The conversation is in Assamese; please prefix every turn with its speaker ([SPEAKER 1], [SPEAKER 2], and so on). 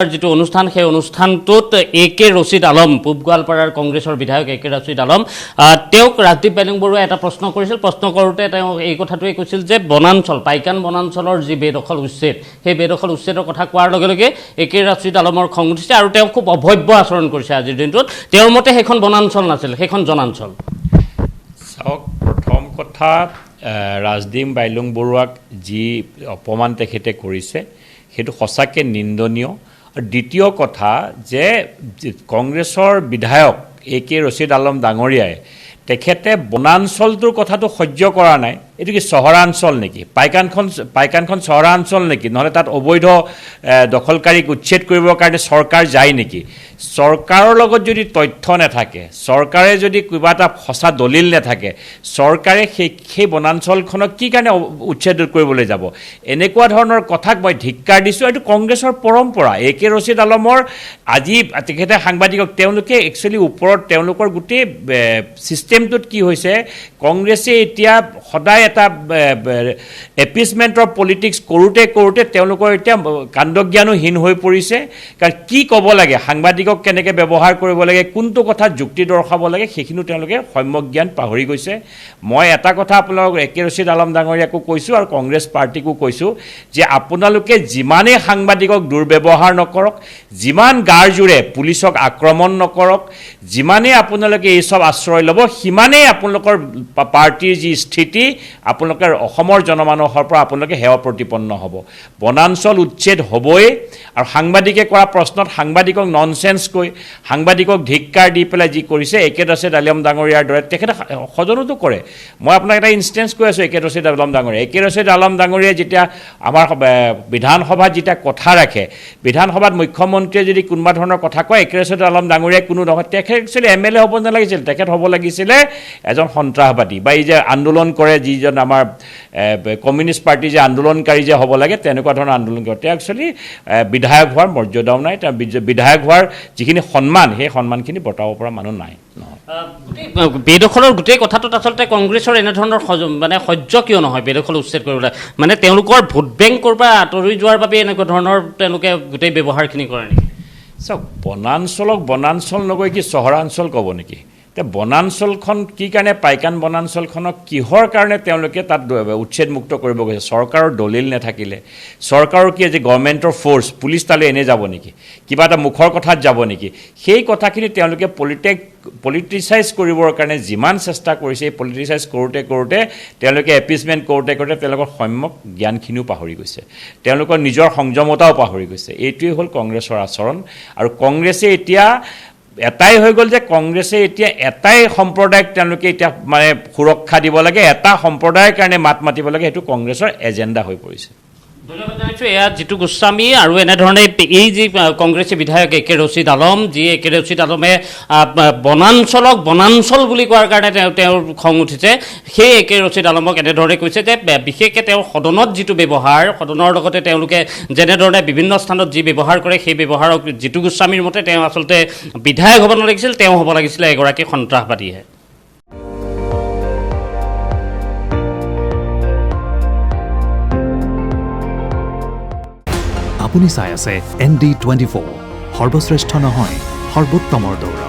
[SPEAKER 1] যিটো অনুষ্ঠান সেই অনুষ্ঠানটোত এ কে ৰছিদ আলম পূব গোৱালপাৰাৰ কংগ্ৰেছৰ বিধায়ক এ কে ৰছিদ আলম তেওঁক ৰাজদীপ বাইলুং বৰুৱাই এটা প্ৰশ্ন কৰিছিল। প্ৰশ্ন কৰোঁতে তেওঁ এই কথাটোৱে কৈছিল যে বনাঞ্চল পাইকান বনাঞ্চলৰ যি বেদখল উচ্ছেদ সেই বেদখল উচ্ছেদৰ কথা কোৱাৰ লগে লগে এ কে ৰছিদ আলমৰ খং উঠিছে আৰু তেওঁ খুব অভব্য আচৰণ কৰিছে। আজিৰ দিনটোত তেওঁৰ মতে সেইখন বনাঞ্চল নাছিল, সেইখন জনাঞ্চল।
[SPEAKER 2] চাওক, প্ৰথম কথা ৰাজদীপ বাইলুং বৰুৱাক যি অপমান তেখেতে কৰিছে সেইটো সঁচাকৈ নিন্দনীয়। দ্বিতীয় কথা যে কংগ্ৰেছৰ বিধায়ক এ কে ৰছিদ আলম ডাঙৰীয়াই তেখেতে বনাঞ্চলটোৰ কথাটো সহ্য কৰা নাই। এইটো কি চহৰাঞ্চল নেকি? পাইকানখন চহৰাঞ্চল নেকি? নহ'লে তাত অবৈধ দখলকাৰীক উচ্ছেদ কৰিবৰ কাৰণে চৰকাৰ যায় নেকি? চৰকাৰৰ লগত যদি তথ্য নাথাকে, চৰকাৰে যদি কিবা এটা সঁচা দলিল নাথাকে, চৰকাৰে সেই বনাঞ্চলখনক কি কাৰণে উচ্ছেদ কৰিবলৈ যাব? এনেকুৱা ধৰণৰ কথাক মই ধিক্কাৰ দিছোঁ। এইটো কংগ্ৰেছৰ পৰম্পৰা। এ কে ৰছিদ আলমৰ আজি তেখেতে সাংবাদিকক তেওঁলোকে একচুৱেলি ওপৰত তেওঁলোকৰ গোটেই ছিষ্টেমটোত কি হৈছে, কংগ্ৰেছে এতিয়া সদায় এটা এপিচমেণ্টৰ পলিটিক্স কৰোঁতে কৰোঁতে তেওঁলোকৰ এতিয়া কাণ্ডজ্ঞানোহীন হৈ পৰিছে। কাৰণ কি ক'ব লাগে, সাংবাদিকক কেনেকৈ ব্যৱহাৰ কৰিব লাগে, কোনটো কথাত যুক্তি দৰ্শাব লাগে, সেইখিনিও তেওঁলোকে সম্যক জ্ঞান পাহৰি গৈছে। মই এটা কথা আপোনালোকক এ কে ৰছিদ আলম ডাঙৰীয়াকো কৈছোঁ আৰু কংগ্ৰেছ পাৰ্টিকো কৈছোঁ যে আপোনালোকে যিমানেই সাংবাদিকক দুৰ্ব্যৱহাৰ নকৰক, যিমান গাৰ জোৰে পুলিচক আক্ৰমণ নকৰক, যিমানেই আপোনালোকে এই চব আশ্ৰয় ল'ব, সিমানেই আপোনালোকৰ পাৰ্টিৰ যি স্থিতি আপোনালোকে অসমৰ জনমানুহৰ পৰা আপোনালোকে সেৱা প্ৰতিপন্ন হ'ব। বনাঞ্চল উচ্ছেদ হ'বই। আৰু সাংবাদিকে কৰা প্ৰশ্নত সাংবাদিকক ননচেন্স কৈ, সাংবাদিকক ধিক্কাৰ দি পেলাই যি কৰিছে এ কে ৰছিদ আলম ডাঙৰীয়াৰ দৰে তেখেতে সদনতো কৰে। মই আপোনাক এটা ইনষ্টেঞ্চ কৈ আছোঁ। এ কে ৰছিদ আলম ডাঙৰীয়া, এ কে ৰছিদ আলম ডাঙৰীয়াই যেতিয়া আমাৰ বিধানসভাত যেতিয়া কথা ৰাখে, বিধানসভাত মুখ্যমন্ত্ৰীয়ে যদি কোনোবা ধৰণৰ কথা কয়, এ কে ৰছিদ আলম ডাঙৰীয়াই কোনো নহয়, তেখেত একচুৱেলি MLA হ'ব নালাগিছিল, তেখেত হ'ব লাগিছিলে এজন সন্ত্ৰাসবাদী বা এই যে আন্দোলন কৰে, যিজন আমাৰ কমিউনিষ্ট পাৰ্টি যে আন্দোলনকাৰী যে হ'ব লাগে, তেনেকুৱা ধৰণৰ আন্দোলন কৰে। তেওঁ একচুৱেলি বিধায়ক হোৱাৰ মৰ্যাদাও নাই, তেওঁ বিধায়ক হোৱাৰ যিখিনি সন্মান সেই সন্মানখিনি বটাব পৰা মানুহ নাই।
[SPEAKER 1] বেদখলৰ গোটেই কথাটোত আচলতে কংগ্ৰেছৰ এনেধৰণৰ মানে সহ্য কিয় নহয় বেদখল উচ্ছেদ কৰিবলৈ? মানে তেওঁলোকৰ ভোট বেংকৰ পৰা আঁতৰি যোৱাৰ বাবে এনেকুৱা ধৰণৰ তেওঁলোকে গোটেই ব্যৱহাৰখিনি কৰে নেকি?
[SPEAKER 2] চাওক, বনাঞ্চলক বনাঞ্চল নকৈ কি চহৰাঞ্চল ক'ব নেকি? এতিয়া বনাঞ্চলখন কি কাৰণে, পাইকান বনাঞ্চলখনক কিহৰ কাৰণে তেওঁলোকে তাত উচ্ছেদমুক্ত কৰিব গৈছে? চৰকাৰৰ দলিল নাথাকিলে, চৰকাৰৰ কি আজি গভৰ্ণমেণ্টৰ ফ'ৰ্চ পুলিচ তালৈ এনে যাব নেকি? কিবা এটা মুখৰ কথাত যাব নেকি? সেই কথাখিনি তেওঁলোকে পলিটিচাইজ কৰিবৰ কাৰণে যিমান চেষ্টা কৰিছে, এই পলিটিচাইজ কৰোঁতে কৰোঁতে তেওঁলোকে এপিচমেণ্ট কৰোঁতে কৰোঁতে তেওঁলোকৰ সম্যক জ্ঞানখিনিও পাহৰি গৈছে, তেওঁলোকৰ নিজৰ সংযমতাও পাহৰি গৈছে। এইটোৱেই হ'ল কংগ্ৰেছৰ আচৰণ। আৰু কংগ্ৰেছে এতিয়া এটাই হৈ গ'ল যে কংগ্ৰেছে এতিয়া এটাই সম্প্ৰদায়ক তেওঁলোকে এতিয়া মানে সুৰক্ষা দিব লাগে, এটা সম্প্ৰদায়ৰ কাৰণে মাত মাতিব লাগে, সেইটো কংগ্ৰেছৰ এজেণ্ডা হৈ পৰিছে।
[SPEAKER 1] ধন্যবাদ জনাইছোঁ। এয়া জিতু গোস্বামী আৰু এনেধৰণে এই যি কংগ্ৰেছী বিধায়ক এ কে ৰছিদ আলম, যি এ কে ৰছিদ আলমে বনাঞ্চলক বনাঞ্চল বুলি কোৱাৰ কাৰণে তেওঁৰ খং উঠিছে, সেই এ কে ৰছিদ আলমক এনেধৰণে কৈছে যে বিশেষকৈ তেওঁৰ সদনত যিটো ব্যৱহাৰ, সদনৰ লগতে তেওঁলোকে যেনেধৰণে বিভিন্ন স্থানত যি ব্যৱহাৰ কৰে, সেই ব্যৱহাৰক জিতু গোস্বামীৰ মতে তেওঁ আচলতে বিধায়ক হ'ব নালাগিছিল, তেওঁ হ'ব লাগিছিলে এগৰাকী সন্ত্ৰাসবাদীহে।
[SPEAKER 3] আপুনি চাই আছে ND24, সৰ্বশ্ৰেষ্ঠ নহয় সৰ্বোত্তমৰ দৌৰ।